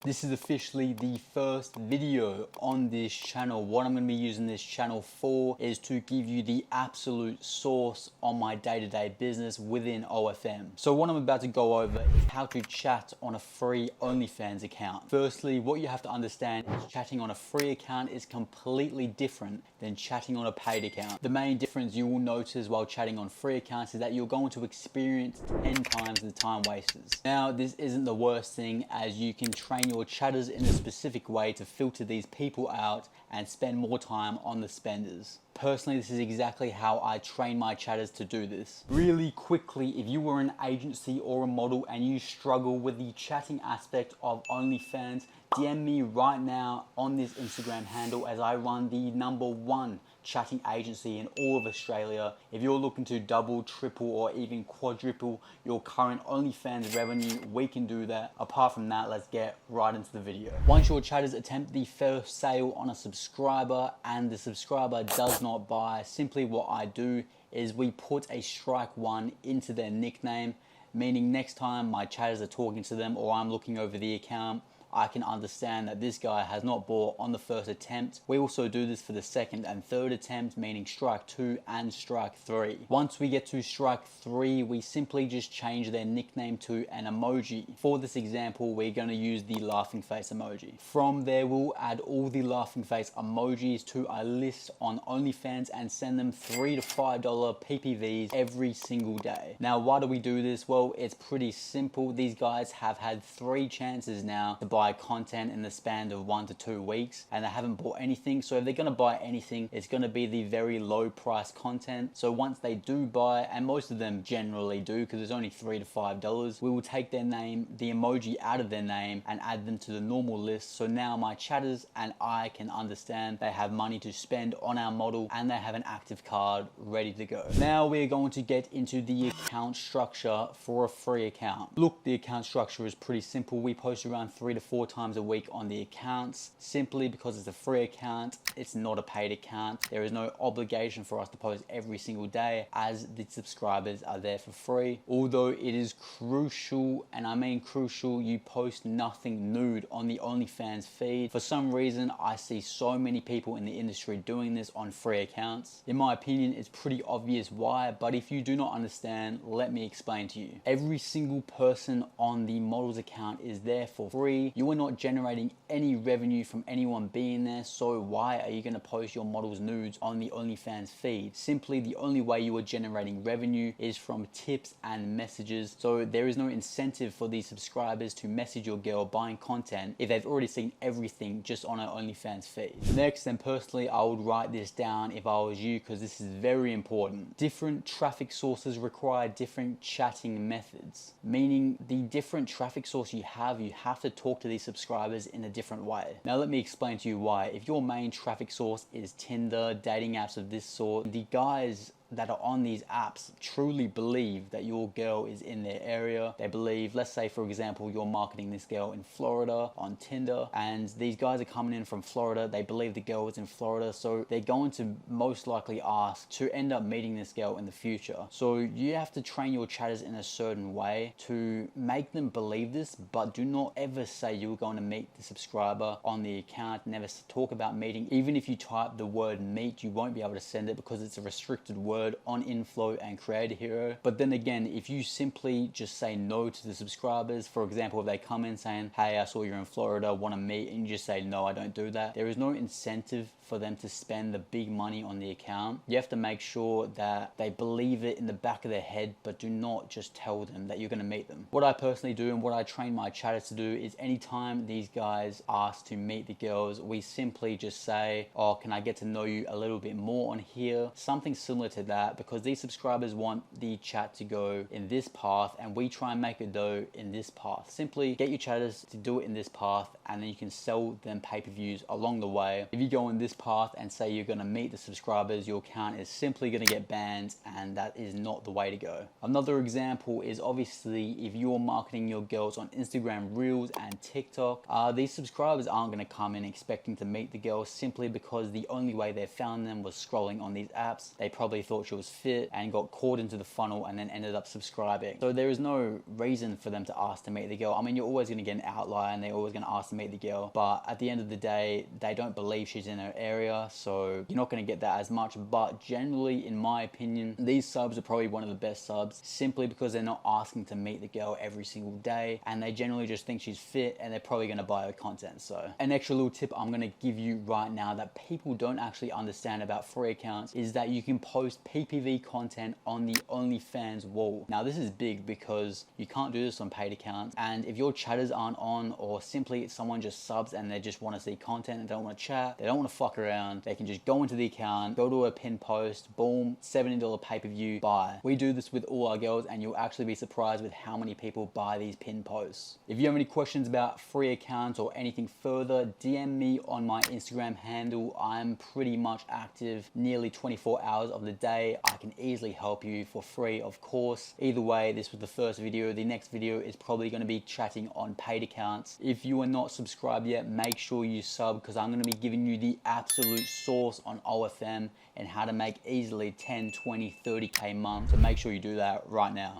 This is officially the first video on this channel. What I'm going to be using this channel for is to give you the absolute source on my day-to-day business within OFM. So what I'm about to go over is how to chat on a free OnlyFans account. Firstly, what you have to understand is chatting on a free account is completely different than chatting on a paid account. The main difference you will notice while chatting on free accounts is that you're going to experience 10 times the time wasters. Now, this isn't the worst thing, as you can train your chatters in a specific way to filter these people out and spend more time on the spenders. Personally, this is exactly how I train my chatters to do this. Really quickly, if you were an agency or a model and you struggle with the chatting aspect of OnlyFans, DM me right now on this Instagram handle, as I run the #1 chatting agency in all of Australia. If you're looking to double, triple, or even quadruple your current OnlyFans revenue, we can do that. Apart from that, let's get right into the video. Once your chatters attempt the first sale on a subscriber and the subscriber does not buy, simply what I do is we put a strike one into their nickname, meaning next time my chatters are talking to them or I'm looking over the account, I can understand that this guy has not bought on the first attempt. We also do this for the second and third attempt, meaning strike 2 and strike 3. Once we get to strike 3, we simply just change their nickname to an emoji. For this example, we're going to use the laughing face emoji. From there, we'll add all the laughing face emojis to a list on OnlyFans and send them $3 to $5 PPVs every single day. Now, why do we do this? Well, it's pretty simple. These guys have had 3 chances now to buy content in the span of 1 to 2 weeks and they haven't bought anything. So if they're going to buy anything, it's going to be the very low price content. So once they do buy, and most of them generally do because it's only $3 to $5, we will take their name, the emoji out of their name, and add them to the normal list. So now my chatters and I can understand they have money to spend on our model and they have an active card ready to go. Now we're going to get into the account structure for a free account. Look, the account structure is pretty simple. We post around 3 to 4 times a week on the accounts, simply because it's a free account. It's not a paid account. There is no obligation for us to post every single day, as the subscribers are there for free. Although it is crucial, and I mean crucial, you post nothing nude on the OnlyFans feed. For some reason, I see so many people in the industry doing this on free accounts. In my opinion, it's pretty obvious why, but if you do not understand, let me explain to you. Every single person on the model's account is there for free. You are not generating any revenue from anyone being there, so why are you going to post your model's nudes on the OnlyFans feed? Simply, the only way you are generating revenue is from tips and messages. So there is no incentive for these subscribers to message your girl buying content if they've already seen everything just on our OnlyFans feed. Next, and personally, I would write this down if I was you, because this is very important. Different traffic sources require different chatting methods, meaning the different traffic source you have to talk to these subscribers in a different way. Now let me explain to you why. If your main traffic source is Tinder, dating apps of this sort, the guys that are on these apps truly believe that your girl is in their area. They believe, let's say for example, you're marketing this girl in Florida on Tinder, and these guys are coming in from Florida. They believe the girl is in Florida, so they're going to most likely ask to end up meeting this girl in the future. So you have to train your chatters in a certain way to make them believe this, but do not ever say you're going to meet the subscriber on the account. Never talk about meeting. Even if you type the word meet, you won't be able to send it because it's a restricted word on Inflow and Creator Hero. But then again, if you simply just say no to the subscribers, for example, if they come in saying, hey, I saw you're in Florida, want to meet, and you just say, no, I don't do that, there is no incentive for them to spend the big money on the account. You have to make sure that they believe it in the back of their head, but do not just tell them that you're going to meet them. What I personally do and what I train my chatters to do is anytime these guys ask to meet the girls, we simply just say, oh, can I get to know you a little bit more on here? Something similar to that, because these subscribers want the chat to go in this path and we try and make it go in this path. Simply get your chatters to do it in this path and then you can sell them pay-per-views along the way. If you go in this path and say you're going to meet the subscribers, your account is simply going to get banned, and that is not the way to go. Another example is obviously if you're marketing your girls on Instagram Reels and TikTok, these subscribers aren't going to come in expecting to meet the girls simply because the only way they found them was scrolling on these apps. They probably thought thought she was fit and got caught into the funnel and then ended up subscribing. So there is no reason for them to ask to meet the girl. I mean, you're always going to get an outlier and they're always going to ask to meet the girl, but at the end of the day, they don't believe she's in her area, so you're not going to get that as much. But generally, in my opinion, these subs are probably one of the best subs, simply because they're not asking to meet the girl every single day, and they generally just think she's fit and they're probably going to buy her content. So an extra little tip I'm going to give you right now that people don't actually understand about free accounts is that you can post PPV content on the OnlyFans wall. Now this is big because you can't do this on paid accounts, and if your chatters aren't on, or simply someone just subs and they just want to see content and don't want to chat, they don't want to fuck around, they can just go into the account, go to a pin post, boom, $70 pay-per-view, buy. We do this with all our girls and you'll actually be surprised with how many people buy these pin posts. If you have any questions about free accounts or anything further, DM me on my Instagram handle. I'm pretty much active nearly 24 hours of the day. I can easily help you for free, of course. Either way, this was the first video. The next video is probably going to be chatting on paid accounts. If you are not subscribed yet, make sure you sub, because I'm going to be giving you the absolute source on OFM and how to make easily 10, 20, 30K months. So make sure you do that right now.